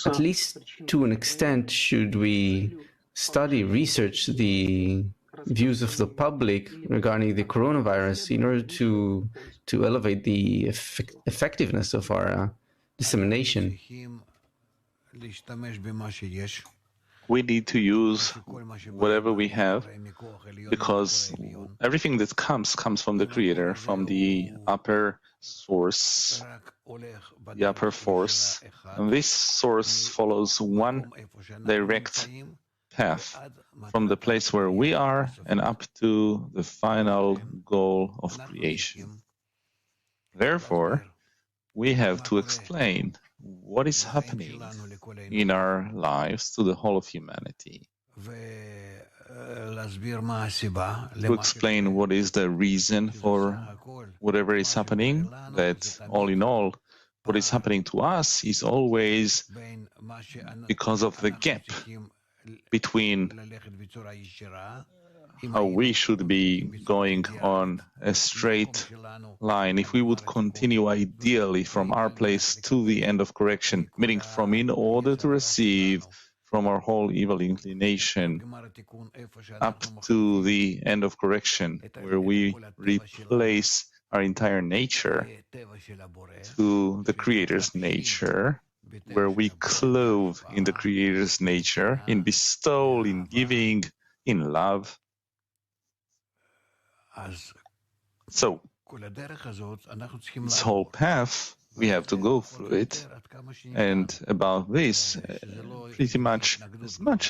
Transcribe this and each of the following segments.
At least to an extent, should we study, research the views of the public regarding the coronavirus in order to elevate the effectiveness of our dissemination. We need to use whatever we have, because everything that comes from the Creator, from the upper source, the upper force. And this source follows one direct path from the place where we are and up to the final goal of creation. Therefore, we have to explain what is happening in our lives to the whole of humanity, to explain what is the reason for whatever is happening, that all in all, what is happening to us is always because of the gap between how we should be going on a straight line. If we would continue ideally from our place to the end of correction, meaning from in order to receive from our whole evil inclination up to the end of correction, where we replace our entire nature to the Creator's nature, where we clothe in the Creator's nature, in bestowal, in giving, in love. So, this whole path, we have to go through it, and about this, pretty much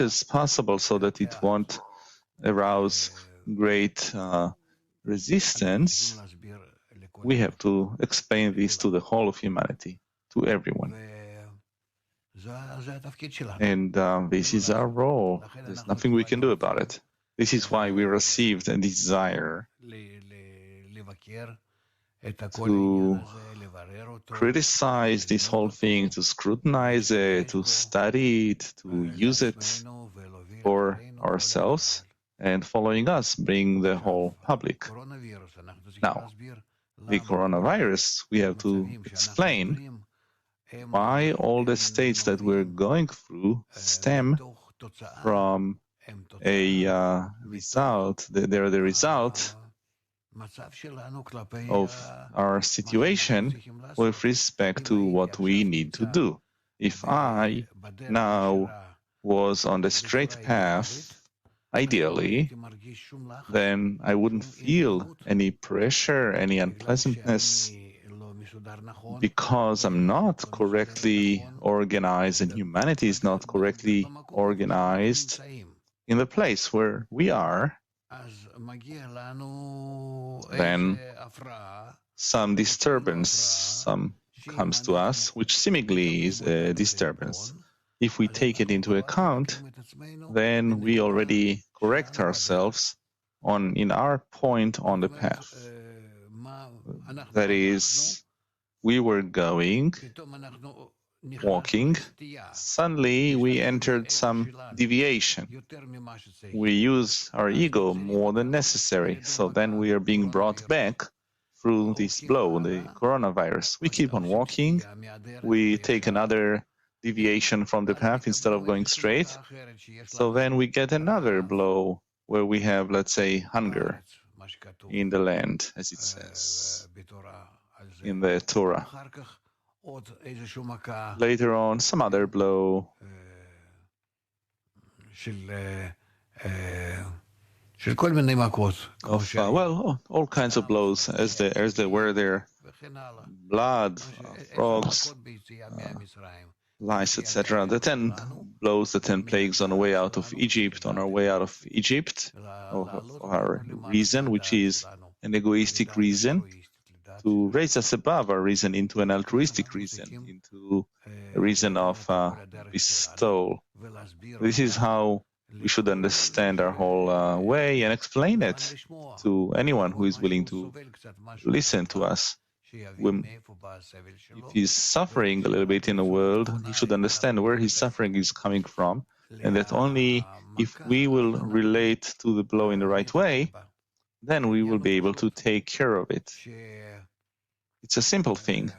as possible, so that it won't arouse great resistance, we have to explain this to the whole of humanity, to everyone. And this is our role. There's nothing we can do about it. This is why we received a desire to criticize this whole thing, to scrutinize it, to study it, to use it for ourselves, and following us, bring the whole public. Now, the coronavirus, we have to explain why all the states that we're going through stem from a result. They're the result of our situation with respect to what we need to do. If I now was on the straight path, ideally, then I wouldn't feel any pressure, any unpleasantness, because I'm not correctly organized and humanity is not correctly organized in the place where we are. Then some disturbance comes to us, which seemingly is a disturbance. If we take it into account, then we already correct ourselves in our point on the path. That is, we were walking, suddenly we entered some deviation. We use our ego more than necessary, so then we are being brought back through this blow, the coronavirus. We keep on walking, we take another deviation from the path instead of going straight, so then we get another blow where we have, let's say, hunger in the land, as it says in the Torah. Later on, some other blow of all kinds of blows, as there were there, blood, frogs, lice, etc. The 10 blows, the 10 plagues on the way out of Egypt, on our way out of Egypt, of our reason, which is an egoistic reason, to raise us above our reason into an altruistic reason, into a reason of bestowal. This is how we should understand our whole way and explain it to anyone who is willing to listen to us. If he's suffering a little bit in the world, he should understand where his suffering is coming from, and that only if we will relate to the blow in the right way, then we will be able to take care of it. It's a simple thing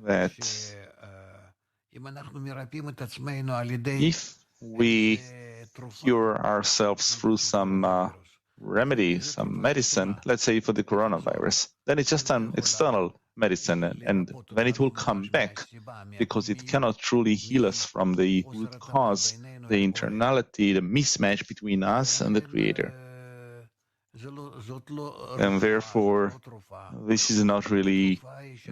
that If we cure ourselves through some remedy, some medicine, let's say for the coronavirus, then it's just an external medicine, and then it will come back because it cannot truly heal us from the root cause, the internality, the mismatch between us and the Creator. And therefore, this is not really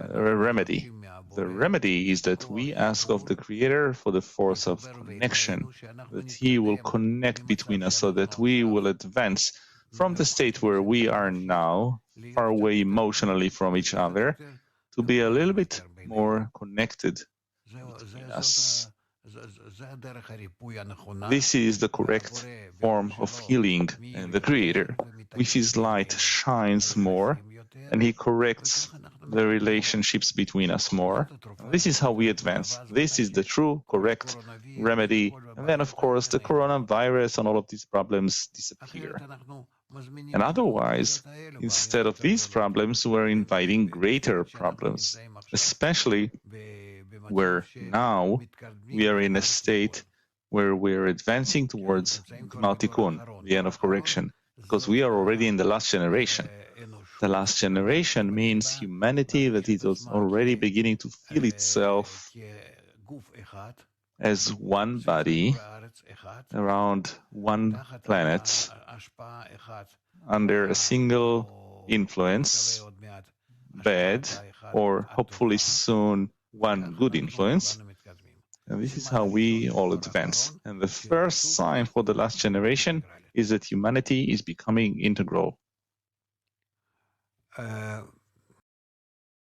a remedy. The remedy is that we ask of the Creator for the force of connection, that He will connect between us so that we will advance from the state where we are now, far away emotionally from each other, to be a little bit more connected between us. This is the correct form of healing, and the Creator, with His light, shines more, and He corrects the relationships between us more. This is how we advance. This is the true, correct remedy. And then, of course, the coronavirus and all of these problems disappear. And otherwise, instead of these problems, we're inviting greater problems, especially where now we are in a state where we're advancing towards Gmar Tikkun, the end of correction, because we are already in the last generation. The last generation means humanity that is already beginning to feel itself as one body around one planet under a single influence, bad, or hopefully soon one good influence. And this is how we all advance. And the first sign for the last generation is that humanity is becoming integral. Rabbi,